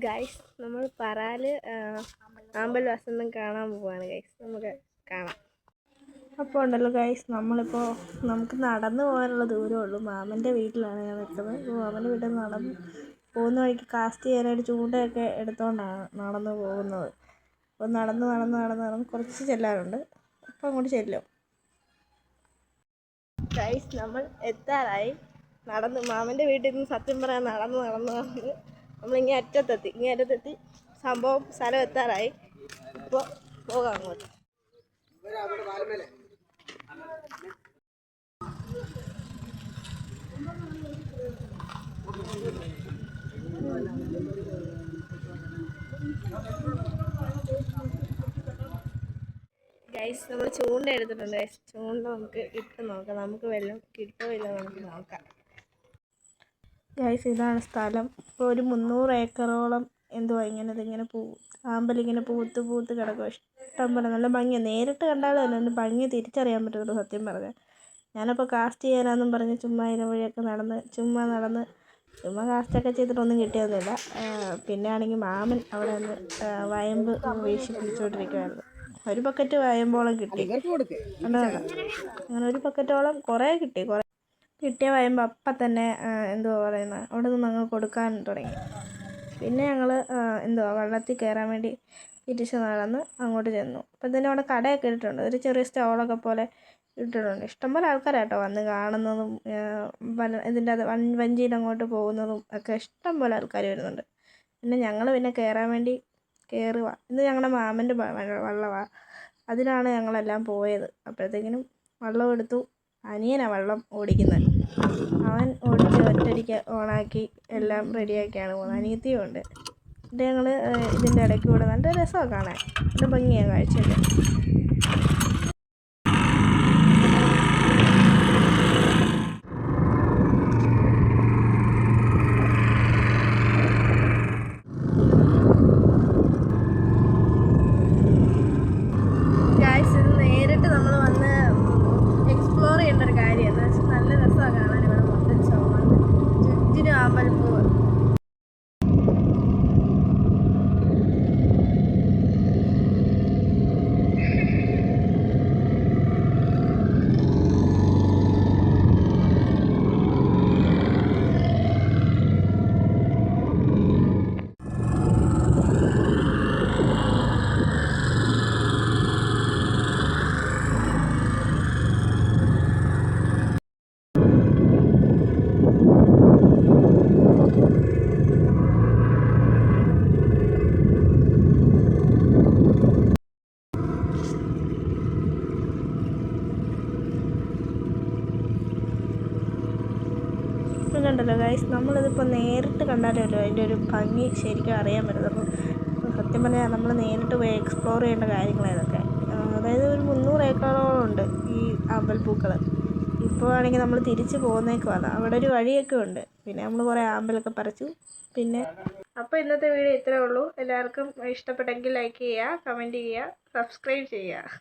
Guys നമ്മൾ പറാല് ആമ്പൽ വസന്തം കാണാൻ പോവാണ് ഗൈസ്. നമുക്ക് കാണാം. അപ്പോൾ ഉണ്ടല്ലോ ഗൈസ്, നമുക്ക് നടന്നു പോകാനുള്ള ദൂരമേ ഉള്ളൂ. മാമൻ്റെ വീട്ടിലാണ് ഞാൻ നിൽക്കുന്നത്. അപ്പോൾ മാമൻ്റെ വീട്ടിൽ നിന്ന് നടന്ന് പോകുന്ന വഴിക്ക് കാസ്റ്റ് ചെയ്യാനായിട്ട് ചൂണ്ടയൊക്കെ എടുത്തുകൊണ്ടാണ് നടന്നു പോകുന്നത്. അപ്പോൾ നടന്ന് കുറച്ച് ചെല്ലാറുണ്ട്. അപ്പോൾ അങ്ങോട്ട് ചെല്ലും ഗൈസ്. നമ്മൾ എത്താറായി. മാമൻ്റെ വീട്ടിൽ നിന്ന് സത്യം പറയാൻ നടന്ന് നമ്മളിങ്ങേ അറ്റത്തെത്തി. സ്ഥലം എത്താറായി. ഇപ്പോൾ പോകാം അങ്ങോട്ട്. ഗൈസ്, നമ്മൾ ചൂണ്ട എടുത്തിട്ടുണ്ട് ഗൈസ്. ചൂണ്ട നമുക്ക് ഇട്ട് നോക്കാം. നമുക്ക് വല്ലതും കിട്ടുമോ ഇല്ല നമുക്ക് നോക്കാം ഗൈസ്. ഇതാണ് സ്ഥലം. ഇപ്പോൾ ഒരു 300 ഏക്കറോളം ഇതിങ്ങനെ ആമ്പലിങ്ങനെ പൂത്ത് കിടക്കുക. ഇഷ്ടം പോലെ നല്ല ഭംഗിയാണ്. നേരിട്ട് കണ്ടാലും തന്നെ ഭംഗി തിരിച്ചറിയാൻ പറ്റുള്ളൂ സത്യം പറഞ്ഞാൽ. ഞാനപ്പോൾ കാസ്റ്റ് ചെയ്യാനാന്നും പറഞ്ഞ് ചുമ്മാ ഇതിനെ വഴിയൊക്കെ നടന്ന് കാസ്റ്റൊക്കെ ചെയ്തിട്ടൊന്നും കിട്ടിയൊന്നുമില്ല. പിന്നെ ആണെങ്കിൽ മാമൻ അവിടെ നിന്ന് വയമ്പ് വീശി പിടിച്ചുകൊണ്ടിരിക്കുമായിരുന്നു. ഒരു ബക്കറ്റ് വയമ്പോളം കിട്ടി. അങ്ങനെ ഒരു ബക്കറ്റോളം കുറേ കിട്ടി. കിട്ടിയ വയമ്പ് അപ്പം തന്നെ അവിടെ നിന്ന് അങ്ങ് കൊടുക്കാൻ തുടങ്ങി. പിന്നെ ഞങ്ങൾ വെള്ളത്തിൽ കയറാൻ വേണ്ടി തിരിച്ച് നടന്ന് അങ്ങോട്ട് ചെന്നു. അപ്പം തന്നെ അവിടെ കടയൊക്കെ ഇട്ടിട്ടുണ്ട്. ഒരു ചെറിയ സ്റ്റോളൊക്കെ പോലെ ഇട്ടിട്ടുണ്ട്. ഇഷ്ടംപോലെ ആൾക്കാരാട്ടോ വന്ന് കാണുന്നതും ഇതിൻ്റെ അത് വഞ്ചിയിൽ അങ്ങോട്ട് പോകുന്നതും ഒക്കെ ഇഷ്ടംപോലെ ആൾക്കാർ വരുന്നുണ്ട്. പിന്നെ ഞങ്ങൾ കയറാൻ വേണ്ടി കയറുക. ഇത് ഞങ്ങളുടെ മാമൻ്റെ വള്ളമാണ്. അതിലാണ് ഞങ്ങളെല്ലാം പോയത്. അപ്പോഴത്തേക്കിനും വള്ളം എടുത്തു. അനിയനാണ് വള്ളം ഓടിക്കുന്നത്. അവൻ ഓടിച്ച് ഒറ്റയടിക്ക് ഓണാക്കി എല്ലാം റെഡിയാക്കിയാണ് പോകുന്നത്. അനിയത്തിയും ഉണ്ട്. എന്നിട്ട് ഞങ്ങൾ ഇതിൻ്റെ ഇടയ്ക്ക് കൂടെ നല്ല രസമാണ് കാണാൻ. നല്ല ഭംഗിയാണ് കാഴ്ചയൊക്കെ. കണ്ടല്ലോ ഗൈസ്, നമ്മളിതിപ്പോൾ നേരിട്ട് കണ്ടാലല്ലോ അതിൻ്റെ ഒരു ഭംഗി ശരിക്കും അറിയാൻ പറ്റുന്നത്. അപ്പം സത്യം പറഞ്ഞാൽ നമ്മൾ നേരിട്ട് പോയി എക്സ്പ്ലോർ ചെയ്യേണ്ട കാര്യങ്ങളാണ് ഇതൊക്കെ. അതായത് ഒരു 300 ഏക്കറോളം ഉണ്ട് ഈ ആമ്പൽപ്പൂക്കൾ. ഇപ്പോൾ ആണെങ്കിൽ നമ്മൾ തിരിച്ച് പോകുന്നേക്കുവാണ്. അവിടെ ഒരു വഴിയൊക്കെ ഉണ്ട്. പിന്നെ നമ്മൾ കുറേ ആമ്പലൊക്കെ പറിച്ചു. അപ്പോൾ ഇന്നത്തെ വീഡിയോ ഇത്രയേ ഉള്ളൂ. എല്ലാവർക്കും ഇഷ്ടപ്പെട്ടെങ്കിൽ ലൈക്ക് ചെയ്യുക, കമൻറ്റ് ചെയ്യുക, സബ്സ്ക്രൈബ് ചെയ്യുക.